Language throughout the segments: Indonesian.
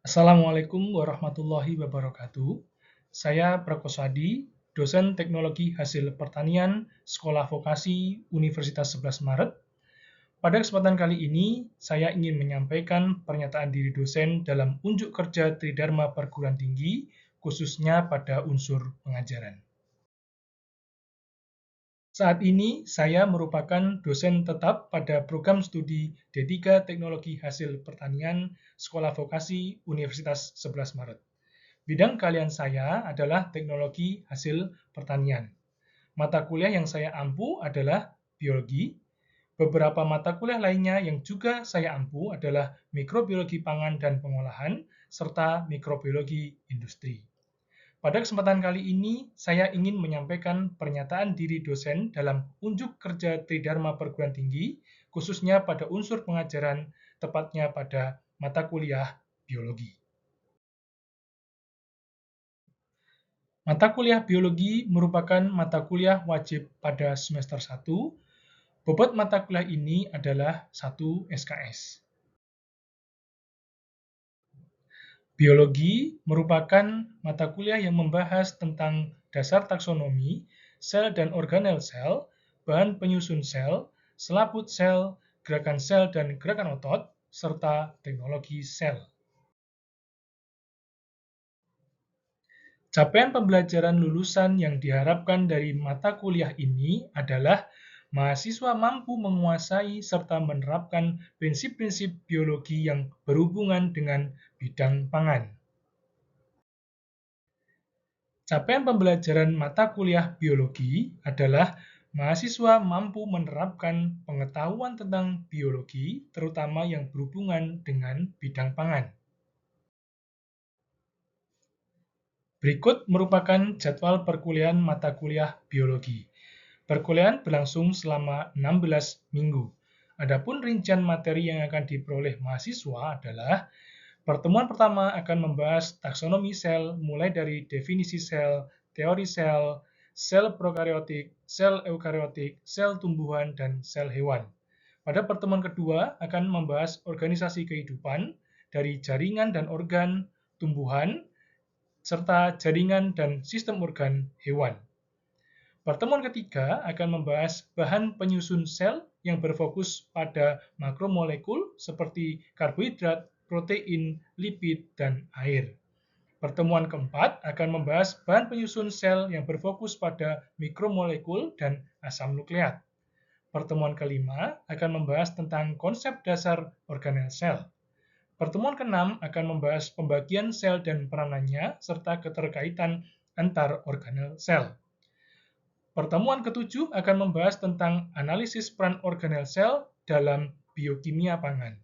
Assalamualaikum warahmatullahi wabarakatuh. Saya Prakoswadi, dosen teknologi hasil pertanian Sekolah Vokasi Universitas 11 Maret. Pada kesempatan kali ini, saya ingin menyampaikan pernyataan diri dosen dalam unjuk kerja Tridharma Perguruan Tinggi, khususnya pada unsur pengajaran. Saat ini, saya merupakan dosen tetap pada program studi D3 Teknologi Hasil Pertanian Sekolah Vokasi Universitas 11 Maret. Bidang keahlian saya adalah teknologi hasil pertanian. Mata kuliah yang saya ampu adalah biologi. Beberapa mata kuliah lainnya yang juga saya ampu adalah mikrobiologi pangan dan pengolahan, serta mikrobiologi industri. Pada kesempatan kali ini, saya ingin menyampaikan pernyataan diri dosen dalam unjuk kerja Tridharma Perguruan Tinggi, khususnya pada unsur pengajaran, tepatnya pada mata kuliah biologi. Mata kuliah biologi merupakan mata kuliah wajib pada semester 1. Bobot mata kuliah ini adalah 1 SKS. Biologi merupakan mata kuliah yang membahas tentang dasar taksonomi, sel dan organel sel, bahan penyusun sel, selaput sel, gerakan sel dan gerakan otot, serta teknologi sel. Capaian pembelajaran lulusan yang diharapkan dari mata kuliah ini adalah mahasiswa mampu menguasai serta menerapkan prinsip-prinsip biologi yang berhubungan dengan bidang pangan. Capaian pembelajaran mata kuliah biologi adalah mahasiswa mampu menerapkan pengetahuan tentang biologi, terutama yang berhubungan dengan bidang pangan. Berikut merupakan jadwal perkuliahan mata kuliah biologi. Perkuliahan berlangsung selama 16 minggu. Adapun rincian materi yang akan diperoleh mahasiswa adalah pertemuan pertama akan membahas taksonomi sel mulai dari definisi sel, teori sel, sel prokaryotik, sel eukaryotik, sel tumbuhan, dan sel hewan. Pada pertemuan kedua akan membahas organisasi kehidupan dari jaringan dan organ tumbuhan serta jaringan dan sistem organ hewan. Pertemuan ketiga akan membahas bahan penyusun sel yang berfokus pada makromolekul seperti karbohidrat, protein, lipid, dan air. Pertemuan keempat akan membahas bahan penyusun sel yang berfokus pada mikromolekul dan asam nukleat. Pertemuan kelima akan membahas tentang konsep dasar organel sel. Pertemuan keenam akan membahas pembagian sel dan peranannya serta keterkaitan antar organel sel. Pertemuan ketujuh akan membahas tentang analisis peran organel sel dalam biokimia pangan.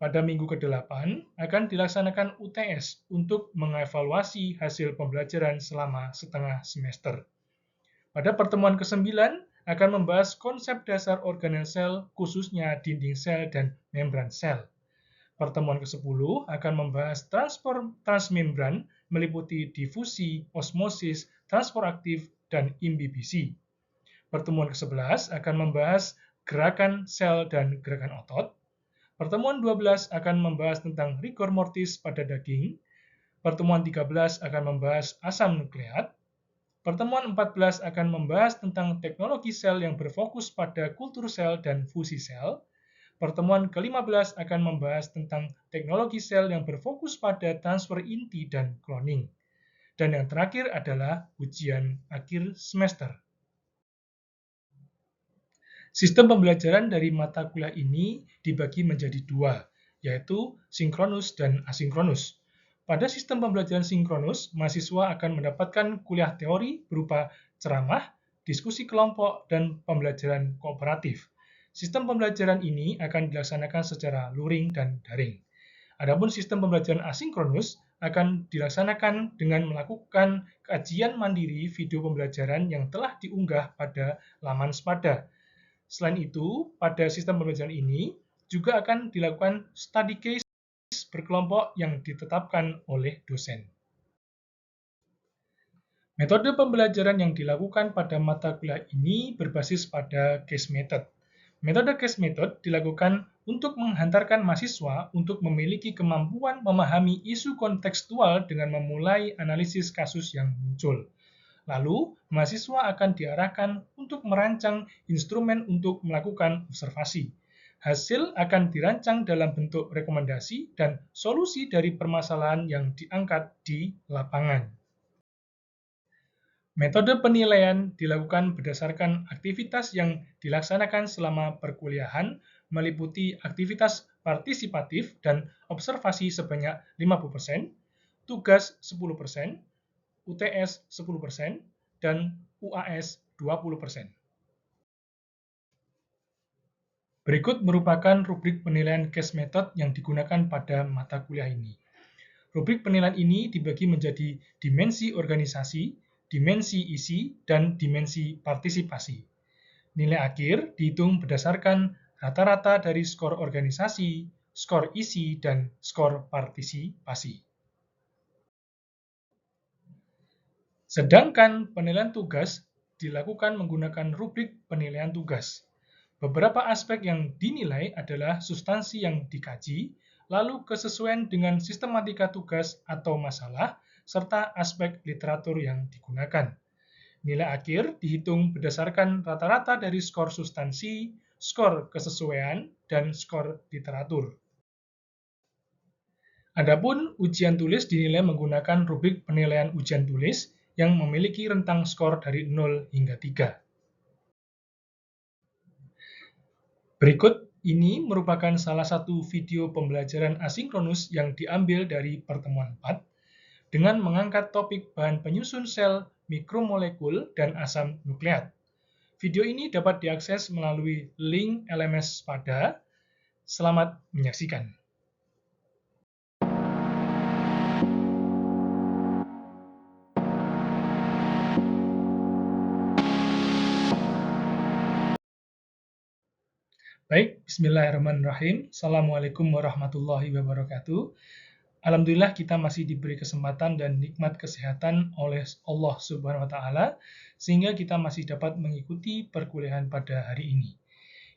Pada minggu ke-8 akan dilaksanakan UTS untuk mengevaluasi hasil pembelajaran selama setengah semester. Pada pertemuan ke-9 akan membahas konsep dasar organel sel, khususnya dinding sel dan membran sel. Pertemuan ke-10 akan membahas transport transmembran meliputi difusi, osmosis, transport aktif, dan imbibisi. Pertemuan ke-11 akan membahas gerakan sel dan gerakan otot. Pertemuan 12 akan membahas tentang rigor mortis pada daging. Pertemuan 13 akan membahas asam nukleat. Pertemuan 14 akan membahas tentang teknologi sel yang berfokus pada kultur sel dan fusi sel. Pertemuan ke-15 akan membahas tentang teknologi sel yang berfokus pada transfer inti dan cloning. Dan yang terakhir adalah ujian akhir semester. Sistem pembelajaran dari mata kuliah ini dibagi menjadi dua, yaitu sinkronus dan asinkronus. Pada sistem pembelajaran sinkronus, mahasiswa akan mendapatkan kuliah teori berupa ceramah, diskusi kelompok, dan pembelajaran kooperatif. Sistem pembelajaran ini akan dilaksanakan secara luring dan daring. Adapun sistem pembelajaran asinkronus akan dilaksanakan dengan melakukan kajian mandiri video pembelajaran yang telah diunggah pada laman Spada. Selain itu, pada sistem pembelajaran ini juga akan dilakukan study case berkelompok yang ditetapkan oleh dosen. Metode pembelajaran yang dilakukan pada mata kuliah ini berbasis pada case method. Metode case method dilakukan untuk menghantarkan mahasiswa untuk memiliki kemampuan memahami isu kontekstual dengan memulai analisis kasus yang muncul. Lalu, mahasiswa akan diarahkan untuk merancang instrumen untuk melakukan observasi. Hasil akan dirancang dalam bentuk rekomendasi dan solusi dari permasalahan yang diangkat di lapangan. Metode penilaian dilakukan berdasarkan aktivitas yang dilaksanakan selama perkuliahan, meliputi aktivitas partisipatif dan observasi sebanyak 50%, tugas 10%, UTS 10%, dan UAS 20%. Berikut merupakan rubrik penilaian case method yang digunakan pada mata kuliah ini. Rubrik penilaian ini dibagi menjadi dimensi organisasi, dimensi isi, dan dimensi partisipasi. Nilai akhir dihitung berdasarkan rata-rata dari skor organisasi, skor isi, dan skor partisipasi. Sedangkan penilaian tugas dilakukan menggunakan rubrik penilaian tugas. Beberapa aspek yang dinilai adalah substansi yang dikaji, lalu kesesuaian dengan sistematika tugas atau masalah, serta aspek literatur yang digunakan. Nilai akhir dihitung berdasarkan rata-rata dari skor substansi, skor kesesuaian, dan skor literatur. Adapun ujian tulis dinilai menggunakan rubrik penilaian ujian tulis yang memiliki rentang skor dari 0 hingga 3. Berikut ini merupakan salah satu video pembelajaran asinkronus yang diambil dari pertemuan 4 dengan mengangkat topik bahan penyusun sel, mikromolekul, dan asam nukleat. Video ini dapat diakses melalui link LMS Spada. Selamat menyaksikan. Baik, bismillahirrahmanirrahim. Assalamualaikum warahmatullahi wabarakatuh. Alhamdulillah kita masih diberi kesempatan dan nikmat kesehatan oleh Allah Subhanahu wa Ta'ala, sehingga kita masih dapat mengikuti perkuliahan pada hari ini.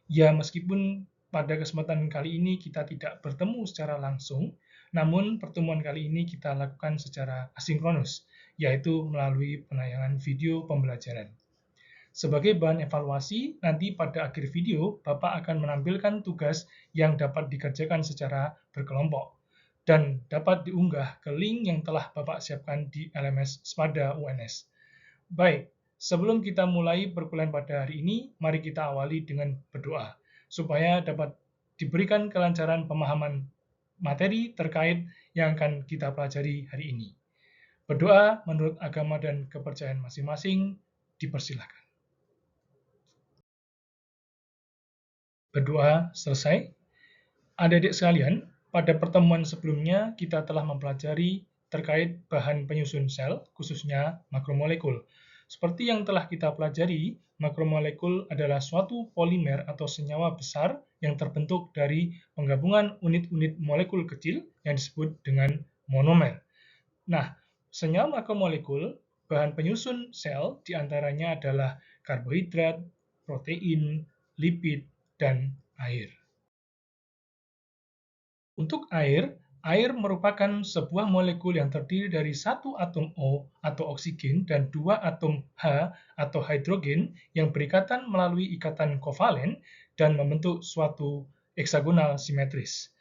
Ya, meskipun pada kesempatan kali ini kita tidak bertemu secara langsung, namun pertemuan kali ini kita lakukan secara asinkronus, yaitu melalui penayangan video pembelajaran. Sebagai bahan evaluasi, nanti pada akhir video, Bapak akan menampilkan tugas yang dapat dikerjakan secara berkelompok dan dapat diunggah ke link yang telah Bapak siapkan di LMS Spada UNS. Baik, sebelum kita mulai perkuliahan pada hari ini, mari kita awali dengan berdoa, supaya dapat diberikan kelancaran pemahaman materi terkait yang akan kita pelajari hari ini. Berdoa menurut agama dan kepercayaan masing-masing, dipersilahkan. Berdoa selesai. Adik-adik sekalian, pada pertemuan sebelumnya kita telah mempelajari terkait bahan penyusun sel, khususnya makromolekul. Seperti yang telah kita pelajari, makromolekul adalah suatu polimer atau senyawa besar yang terbentuk dari penggabungan unit-unit molekul kecil yang disebut dengan monomer. Nah, senyawa makromolekul, bahan penyusun sel, diantaranya adalah karbohidrat, protein, lipid, dan air. Untuk air merupakan sebuah molekul yang terdiri dari satu atom O atau oksigen dan dua atom H atau hidrogen yang berikatan melalui ikatan kovalen dan membentuk suatu heksagonal simetris.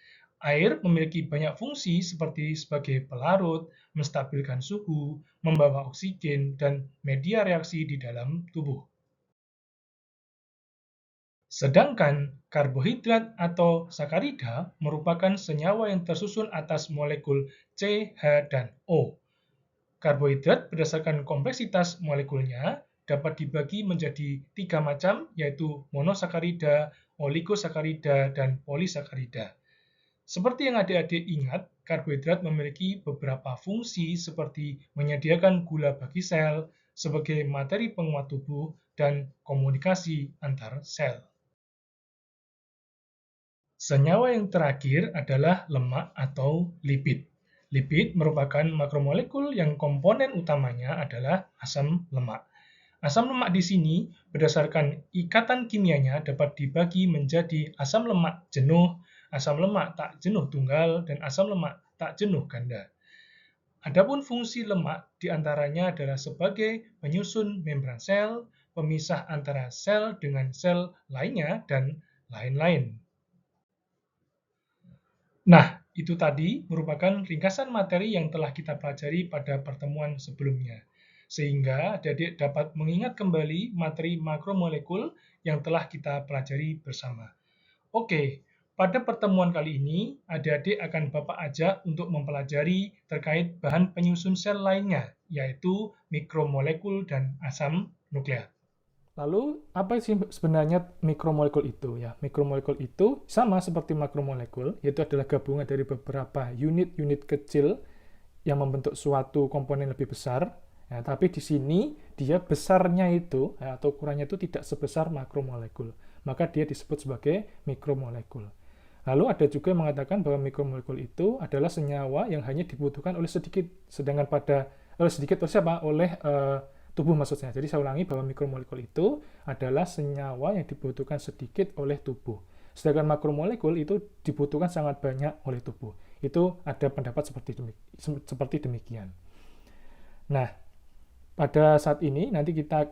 Air memiliki banyak fungsi seperti sebagai pelarut, menstabilkan suhu, membawa oksigen, dan media reaksi di dalam tubuh. Sedangkan karbohidrat atau sakarida merupakan senyawa yang tersusun atas molekul C, H, dan O. Karbohidrat berdasarkan kompleksitas molekulnya dapat dibagi menjadi 3 macam, yaitu monosakarida, oligosakarida, dan polisakarida. Seperti yang adik-adik ingat, karbohidrat memiliki beberapa fungsi seperti menyediakan gula bagi sel, sebagai materi penguat tubuh, dan komunikasi antar sel. Senyawa yang terakhir adalah lemak atau lipid. Lipid merupakan makromolekul yang komponen utamanya adalah asam lemak. Asam lemak di sini berdasarkan ikatan kimianya dapat dibagi menjadi asam lemak jenuh, asam lemak tak jenuh tunggal, dan asam lemak tak jenuh ganda. Adapun fungsi lemak diantaranya adalah sebagai penyusun membran sel, pemisah antara sel dengan sel lainnya, dan lain-lain. Nah, itu tadi merupakan ringkasan materi yang telah kita pelajari pada pertemuan sebelumnya, sehingga adik-adik dapat mengingat kembali materi makromolekul yang telah kita pelajari bersama. Oke, pada pertemuan kali ini, adik-adik akan Bapak ajak untuk mempelajari terkait bahan penyusun sel lainnya, yaitu mikromolekul dan asam nukleat. Lalu, apa sih sebenarnya mikromolekul itu? Ya, mikromolekul itu sama seperti makromolekul, yaitu adalah gabungan dari beberapa unit-unit kecil yang membentuk suatu komponen lebih besar. Ya, tapi di sini dia besarnya itu, ya, atau ukurannya itu tidak sebesar makromolekul. Maka dia disebut sebagai mikromolekul. Lalu ada juga yang mengatakan bahwa mikromolekul itu adalah senyawa yang hanya dibutuhkan oleh sedikit, sedangkan oleh tubuh maksudnya. Jadi saya ulangi bahwa mikromolekul itu adalah senyawa yang dibutuhkan sedikit oleh tubuh. Sedangkan makromolekul itu dibutuhkan sangat banyak oleh tubuh. Itu ada pendapat seperti demikian. Nah, pada saat ini nanti kita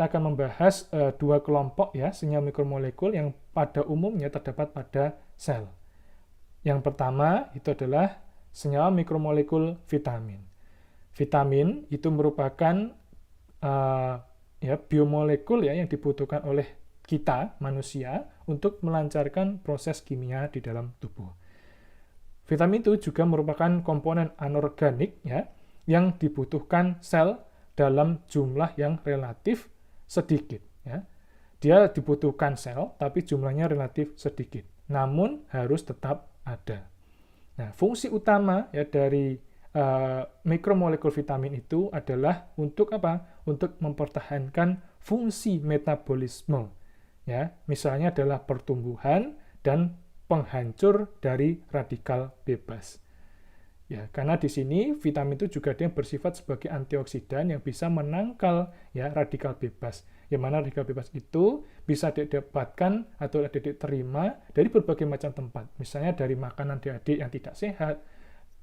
akan membahas dua kelompok ya senyawa mikromolekul yang pada umumnya terdapat pada sel. Yang pertama itu adalah senyawa mikromolekul vitamin. Vitamin itu merupakan biomolekul ya yang dibutuhkan oleh kita manusia untuk melancarkan proses kimia di dalam tubuh. Vitamin itu juga merupakan komponen anorganik ya yang dibutuhkan sel dalam jumlah yang relatif sedikit ya. Dia dibutuhkan sel tapi jumlahnya relatif sedikit. Namun harus tetap ada. Nah, fungsi utama ya dari mikromolekul vitamin itu adalah untuk apa? Untuk mempertahankan fungsi metabolisme. Ya, misalnya adalah pertumbuhan dan penghancur dari radikal bebas. Ya, karena di sini vitamin itu juga ada yang bersifat sebagai antioksidan yang bisa menangkal ya radikal bebas. Yang mana radikal bebas itu bisa didapatkan atau diterima dari berbagai macam tempat. Misalnya dari makanan adik-adik yang tidak sehat,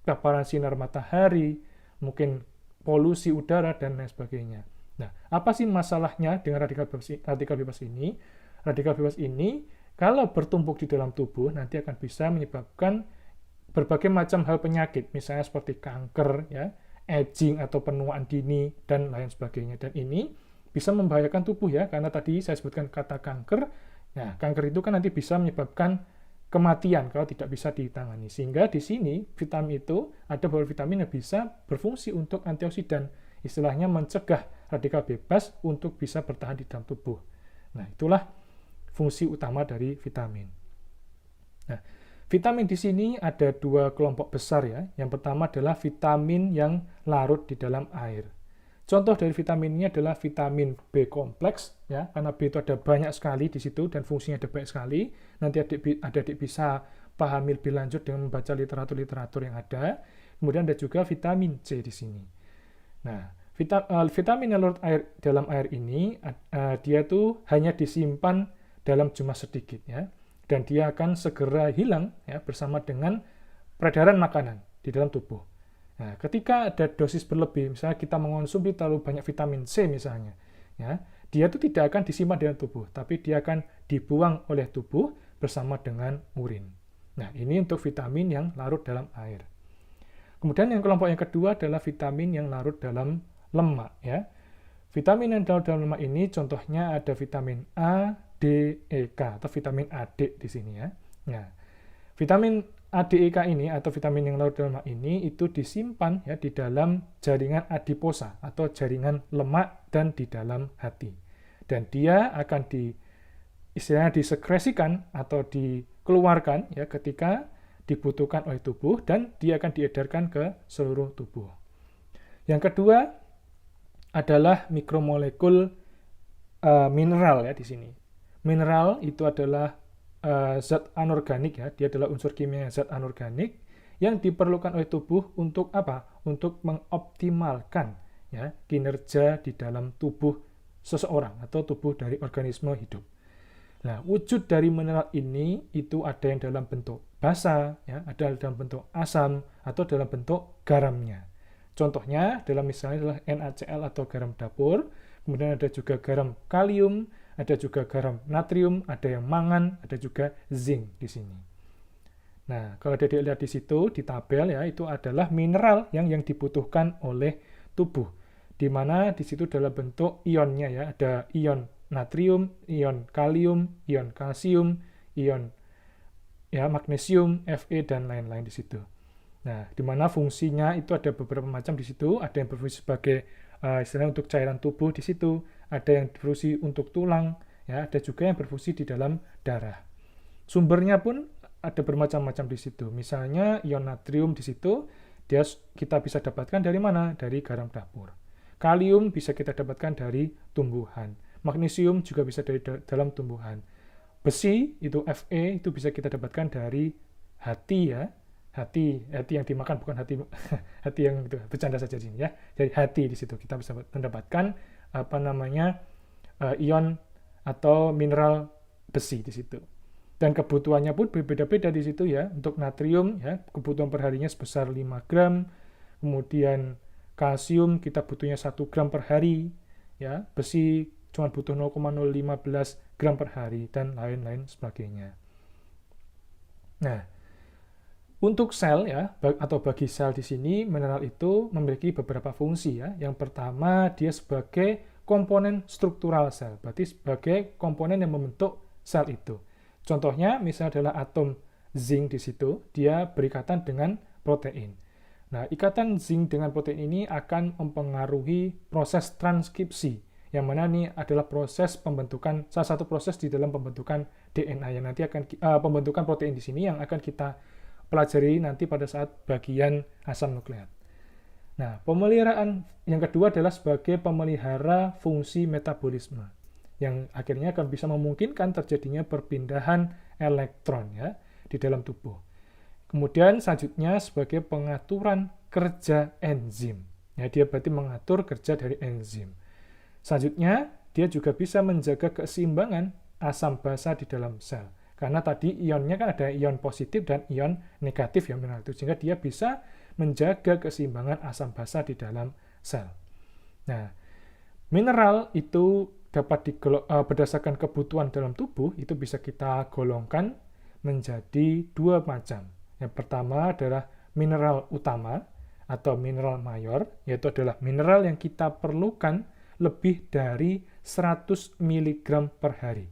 paparan sinar matahari, mungkin polusi udara, dan lain sebagainya. Nah, apa sih masalahnya dengan radikal bebas ini? Radikal bebas ini, kalau bertumpuk di dalam tubuh, nanti akan bisa menyebabkan berbagai macam hal penyakit, misalnya seperti kanker, ya, aging atau penuaan dini, dan lain sebagainya. Dan ini bisa membahayakan tubuh ya, karena tadi saya sebutkan kata kanker. Nah, kanker itu kan nanti bisa menyebabkan kematian kalau tidak bisa ditangani. Sehingga di sini vitamin itu ada beberapa vitamin yang bisa berfungsi untuk antioksidan, istilahnya mencegah radikal bebas untuk bisa bertahan di dalam tubuh. Nah, itulah fungsi utama dari vitamin. Nah, vitamin di sini ada dua kelompok besar ya. Yang pertama adalah vitamin yang larut di dalam air. Contoh dari vitamin ini adalah vitamin B kompleks, ya, karena B itu ada banyak sekali di situ dan fungsinya ada banyak sekali. Nanti adik-adik bisa pahami lebih lanjut dengan membaca literatur-literatur yang ada. Kemudian ada juga vitamin C di sini. Nah, vitamin yang larut dalam air ini, dia tuh hanya disimpan dalam jumlah sedikit, ya, dan dia akan segera hilang ya bersama dengan peredaran makanan di dalam tubuh. Nah, ketika ada dosis berlebih, misalnya kita mengonsumsi terlalu banyak vitamin C misalnya, ya, dia itu tidak akan disimpan dalam tubuh, tapi dia akan dibuang oleh tubuh bersama dengan urin. Nah, ini untuk vitamin yang larut dalam air. Kemudian yang kelompok yang kedua adalah vitamin yang larut dalam lemak, ya. Vitamin yang larut dalam lemak ini contohnya ada vitamin A, D, E, K atau vitamin AD di sini ya. Nah, vitamin ADEK ini atau vitamin yang larut dalam lemak ini itu disimpan ya di dalam jaringan adiposa atau jaringan lemak dan di dalam hati. Dan dia akan istilahnya disekresikan atau dikeluarkan ya ketika dibutuhkan oleh tubuh dan dia akan diedarkan ke seluruh tubuh. Yang kedua adalah mikromolekul mineral ya di sini. Mineral itu adalah zat anorganik ya, dia adalah unsur kimia zat anorganik yang diperlukan oleh tubuh untuk apa? Untuk mengoptimalkan ya kinerja di dalam tubuh seseorang atau tubuh dari organisme hidup. Nah, wujud dari mineral ini itu ada yang dalam bentuk basa, ya, ada dalam bentuk asam, atau dalam bentuk garamnya. Contohnya dalam misalnya adalah NaCl atau garam dapur, kemudian ada juga garam kalium, ada juga garam natrium, ada yang mangan, ada juga zinc di sini. Nah, kalau ada dilihat di situ di tabel ya, itu adalah mineral yang dibutuhkan oleh tubuh, di mana di situ dalam bentuk ionnya ya, ada ion natrium, ion kalium, ion kalsium, ion ya magnesium, Fe dan lain-lain di situ. Nah, di mana fungsinya itu ada beberapa macam di situ, ada yang berfungsi sebagai istilahnya untuk cairan tubuh di situ, ada yang berfungsi untuk tulang, ya, ada juga yang berfungsi di dalam darah. Sumbernya pun ada bermacam-macam di situ. Misalnya ion natrium di situ kita bisa dapatkan dari mana? Dari garam dapur. Kalium bisa kita dapatkan dari tumbuhan. Magnesium juga bisa dari dalam tumbuhan. Besi itu Fe itu bisa kita dapatkan dari hati ya. Hati yang dimakan bukan hati hati yang itu bercanda saja di sini ya. Jadi hati di situ kita bisa mendapatkan ion atau mineral besi di situ. Dan kebutuhannya pun berbeda-beda di situ ya. Untuk natrium ya, kebutuhan perharinya sebesar 5 gram. Kemudian kalsium kita butuhnya 1 gram per hari ya. Besi cuma butuh 0,015 gram per hari dan lain-lain sebagainya. Nah, untuk sel ya atau bagi sel di sini mineral itu memiliki beberapa fungsi ya. Yang pertama dia sebagai komponen struktural sel, berarti sebagai komponen yang membentuk sel itu. Contohnya misalnya adalah atom zinc di situ, dia berikatan dengan protein. Nah, ikatan zinc dengan protein ini akan mempengaruhi proses transkripsi, yang mana ini adalah proses pembentukan, salah satu proses di dalam pembentukan DNA yang nanti akan pembentukan protein di sini yang akan kita pelajari nanti pada saat bagian asam nukleat. Nah, pemeliharaan yang kedua adalah sebagai pemelihara fungsi metabolisme, yang akhirnya akan bisa memungkinkan terjadinya perpindahan elektron ya di dalam tubuh. Kemudian selanjutnya sebagai pengaturan kerja enzim. Ya, dia berarti mengatur kerja dari enzim. Selanjutnya, dia juga bisa menjaga keseimbangan asam basa di dalam sel. Karena tadi ionnya kan ada ion positif dan ion negatif ya mineral itu, sehingga dia bisa menjaga keseimbangan asam basa di dalam sel. Nah, mineral itu dapat berdasarkan kebutuhan dalam tubuh, itu bisa kita golongkan menjadi dua macam. Yang pertama adalah mineral utama atau mineral mayor, yaitu adalah mineral yang kita perlukan lebih dari 100 mg per hari.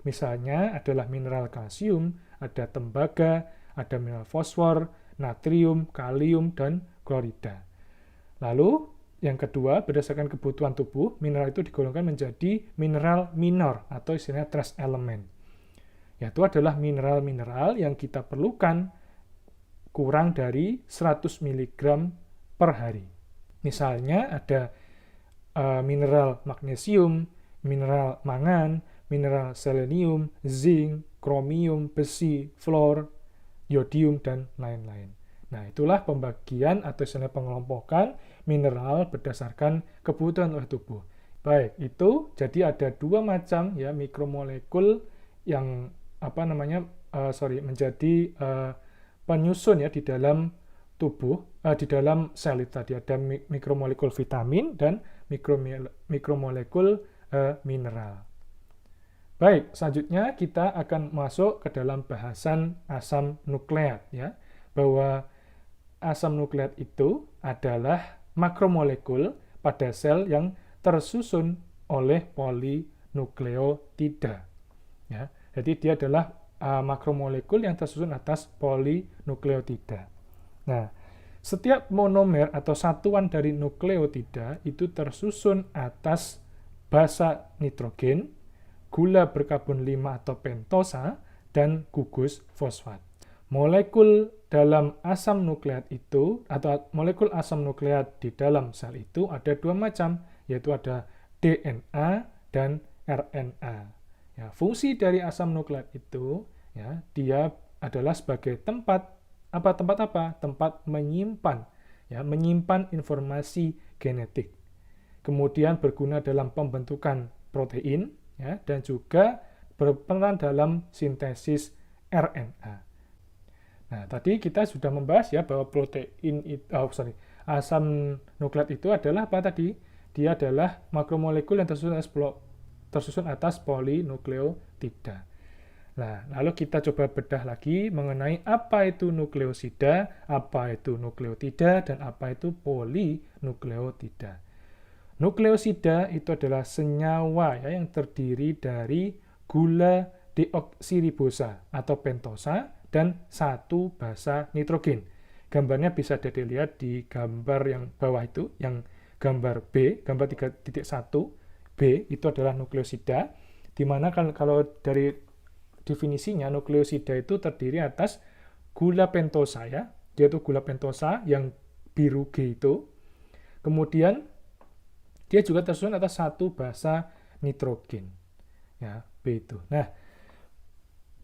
Misalnya adalah mineral kalsium, ada tembaga, ada mineral fosfor, natrium, kalium, dan klorida. Lalu, yang kedua, berdasarkan kebutuhan tubuh, mineral itu digolongkan menjadi mineral minor atau istilahnya trace element. Yaitu adalah mineral-mineral yang kita perlukan kurang dari 100 mg per hari. Misalnya ada mineral magnesium, mineral mangan, mineral selenium, zinc, kromium, besi, fluor, yodium, dan lain-lain. Nah, itulah pembagian atau istilahnya pengelompokan mineral berdasarkan kebutuhan oleh tubuh. Baik, itu jadi ada dua macam ya mikromolekul yang menjadi penyusun ya di dalam tubuh, di dalam sel itu tadi ada mikromolekul vitamin dan mikromolekul mineral. Baik, selanjutnya kita akan masuk ke dalam bahasan asam nukleat ya, bahwa asam nukleat itu adalah makromolekul pada sel yang tersusun oleh polinukleotida. Ya, jadi dia adalah makromolekul yang tersusun atas polinukleotida. Nah, setiap monomer atau satuan dari nukleotida itu tersusun atas basa nitrogen, gula berkarbon 5 atau pentosa, dan gugus fosfat. Molekul dalam asam nukleat itu, atau molekul asam nukleat di dalam sel itu ada dua macam, yaitu ada DNA dan RNA. Ya, fungsi dari asam nukleat itu, ya, dia adalah sebagai tempat menyimpan, ya, menyimpan informasi genetik. kemudian berguna dalam pembentukan protein, ya, dan juga berperan dalam sintesis RNA. Nah, tadi kita sudah membahas ya bahwa asam nukleat itu adalah apa tadi? Dia adalah makromolekul yang tersusun atas polinukleotida. Nah, lalu kita coba bedah lagi mengenai apa itu nukleosida, apa itu nukleotida, dan apa itu polinukleotida. Nukleosida itu adalah senyawa ya, yang terdiri dari gula deoksiribosa atau pentosa dan satu basa nitrogen. Gambarnya bisa dilihat di gambar yang bawah itu, yang gambar B, gambar 3.1, B itu adalah nukleosida, di mana kalau dari definisinya nukleosida itu terdiri atas gula pentosa ya, yaitu gula pentosa yang biru G itu. Kemudian dia juga tersusun atas satu basa nitrogen. Ya, B itu. Nah,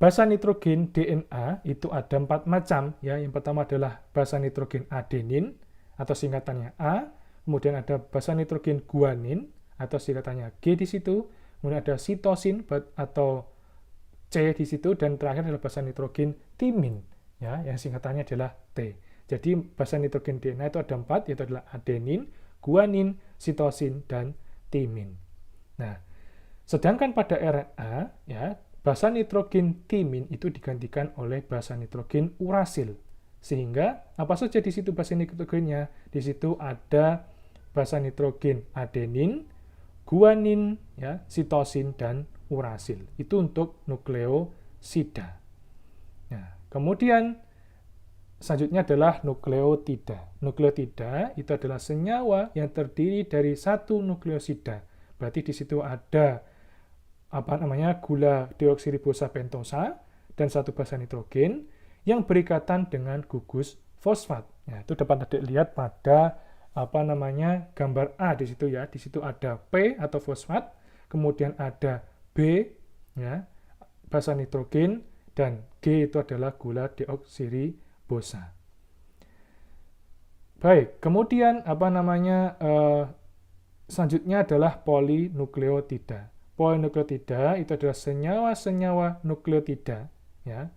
basa nitrogen DNA itu ada 4 macam ya. Yang pertama adalah basa nitrogen adenin atau singkatannya A, kemudian ada basa nitrogen guanin atau singkatannya G di situ, kemudian ada sitosin atau C di situ, dan terakhir adalah basa nitrogen timin ya, yang singkatannya adalah T. Jadi basa nitrogen DNA itu ada 4, yaitu adalah adenin, guanin, sitosin, dan timin. Nah, sedangkan pada RNA ya, basa nitrogen timin itu digantikan oleh basa nitrogen urasil. Sehingga apa saja di situ basa nitrogennya? Di situ ada basa nitrogen adenin, guanin, ya, sitosin, dan urasil. Itu untuk nukleosida. Nah, kemudian selanjutnya adalah nukleotida. Nukleotida itu adalah senyawa yang terdiri dari satu nukleosida. Berarti di situ ada gula deoksiribosa pentosa dan satu basa nitrogen yang berikatan dengan gugus fosfat. Nah, itu dapat dilihat pada gambar A di situ ya. Di situ ada P atau fosfat, kemudian ada B ya, basa nitrogen, dan G itu adalah gula deoksiribosa. Baik, kemudian selanjutnya adalah polinukleotida. Polinukleotida itu adalah senyawa-senyawa nukleotida ya,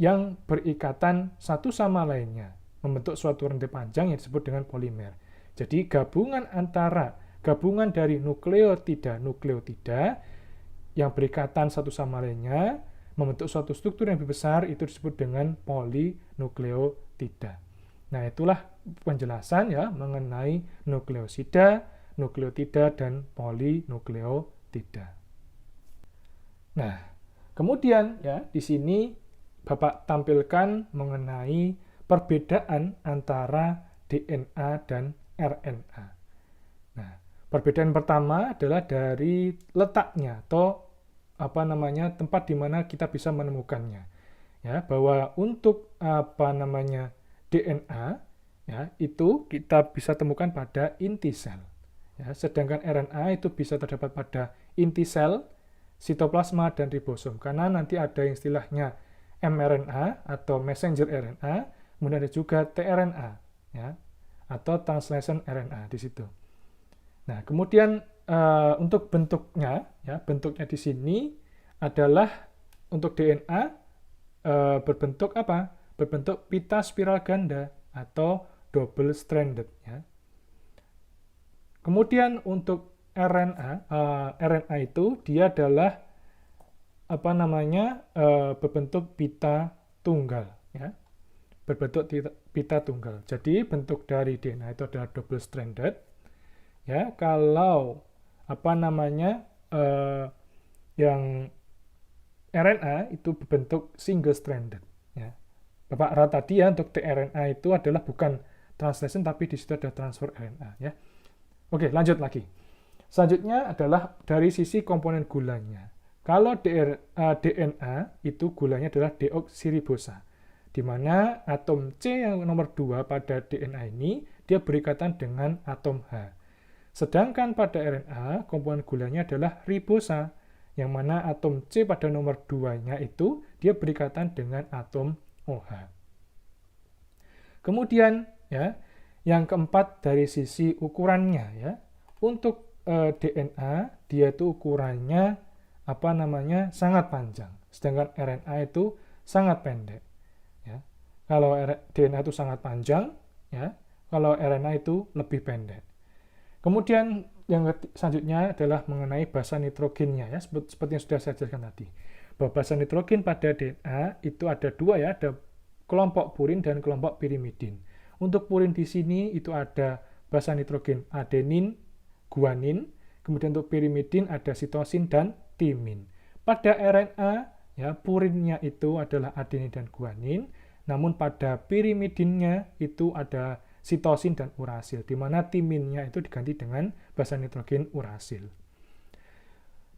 yang berikatan satu sama lainnya, membentuk suatu rantai panjang yang disebut dengan polimer. Jadi gabungan dari nukleotida yang berikatan satu sama lainnya, membentuk suatu struktur yang lebih besar, itu disebut dengan polinukleotida. Nah, itulah penjelasan ya mengenai nukleosida, nukleotida, dan polinukleotida. Nah, kemudian ya di sini Bapak tampilkan mengenai perbedaan antara DNA dan RNA. Nah, perbedaan pertama adalah dari letaknya atau tempat di mana kita bisa menemukannya. Ya, bahwa untuk DNA ya, itu kita bisa temukan pada inti sel. Ya, sedangkan RNA itu bisa terdapat pada inti sel, sitoplasma, dan ribosom. Karena nanti ada istilahnya mRNA atau messenger RNA, kemudian ada juga tRNA ya, atau translation RNA di situ. Nah, kemudian untuk bentuknya ya, bentuknya di sini adalah untuk DNA berbentuk apa? Berbentuk pita spiral ganda atau double stranded ya. Kemudian untuk RNA itu dia adalah berbentuk pita tunggal ya. Berbentuk pita tunggal. Jadi bentuk dari DNA itu adalah double stranded ya. Kalau yang RNA itu berbentuk single stranded ya. Bapak lihat tadi ya, untuk tRNA itu adalah bukan translation tapi di situ ada transfer RNA ya. Oke, lanjut lagi. Selanjutnya adalah dari sisi komponen gulanya. Kalau DNA itu gulanya adalah deoksiribosa, di mana atom C yang nomor 2 pada DNA ini dia berikatan dengan atom H. Sedangkan pada RNA komponen gulanya adalah ribosa, yang mana atom C pada nomor 2-nya itu dia berikatan dengan atom OH. Kemudian ya, yang keempat dari sisi ukurannya ya. Untuk DNA dia itu ukurannya sangat panjang, sedangkan RNA itu sangat pendek. Ya. Kalau DNA itu sangat panjang, ya, kalau RNA itu lebih pendek. Kemudian yang selanjutnya adalah mengenai basa nitrogennya, ya, seperti yang sudah saya jelaskan tadi. Bahwa basa nitrogen pada DNA itu ada dua, ya, ada kelompok purin dan kelompok pirimidin. Untuk purin di sini itu ada basa nitrogen adenin, guanin, kemudian untuk pirimidin ada sitosin dan timin. Pada RNA, ya, purinnya itu adalah adenin dan guanin, namun pada pirimidinnya itu ada sitosin dan urasil, di mana timinnya itu diganti dengan basa nitrogen urasil.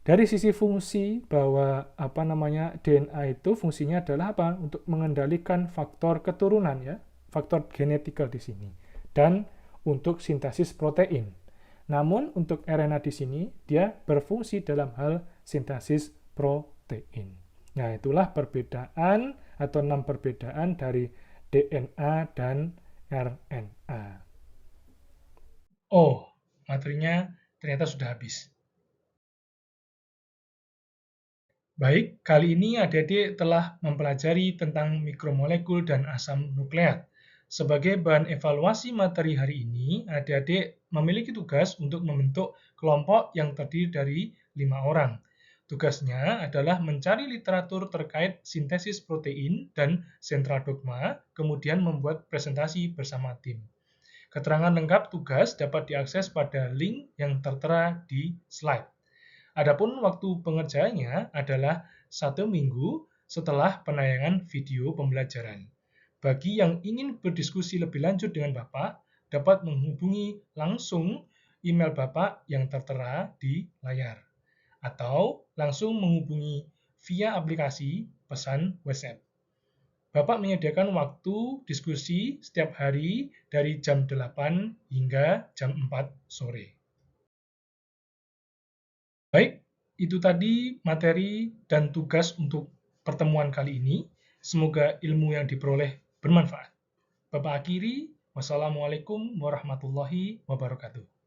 Dari sisi fungsi bahwa DNA itu fungsinya adalah apa? Untuk mengendalikan faktor keturunan, ya, faktor genetikal di sini, dan untuk sintesis protein. Namun untuk RNA di sini dia berfungsi dalam hal sintesis protein. Nah, itulah perbedaan atau 6 perbedaan dari DNA dan RNA. Oh, materinya ternyata sudah habis. Baik, kali ini adik-adik telah mempelajari tentang mikromolekul dan asam nukleat. Sebagai bahan evaluasi materi hari ini, adik-adik memiliki tugas untuk membentuk kelompok yang terdiri dari 5 orang. Tugasnya adalah mencari literatur terkait sintesis protein dan sentral dogma, kemudian membuat presentasi bersama tim. Keterangan lengkap tugas dapat diakses pada link yang tertera di slide. Adapun waktu pengerjaannya adalah 1 minggu setelah penayangan video pembelajaran. Bagi yang ingin berdiskusi lebih lanjut dengan Bapak, dapat menghubungi langsung email Bapak yang tertera di layar, atau langsung menghubungi via aplikasi pesan WhatsApp. Bapak menyediakan waktu diskusi setiap hari dari jam 8 hingga jam 4 sore. Baik, itu tadi materi dan tugas untuk pertemuan kali ini. Semoga ilmu yang diperoleh bermanfaat. Bapak akhiri, wassalamualaikum warahmatullahi wabarakatuh.